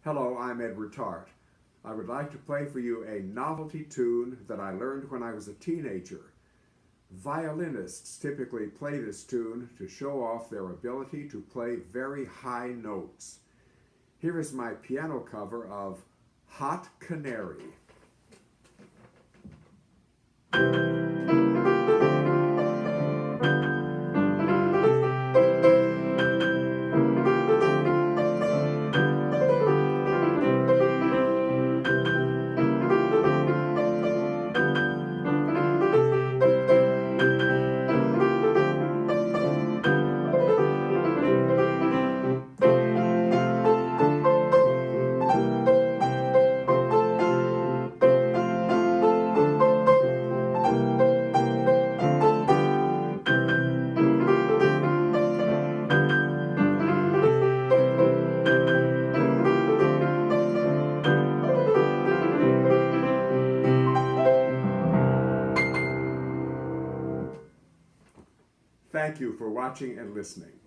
Hello, I'm Edward Tarte. I would like to play for you a novelty tune that I learned when I was a teenager. Violinists typically play this tune to show off their ability to play very high notes. Here is my piano cover of Hot Canary. Thank you for watching and listening.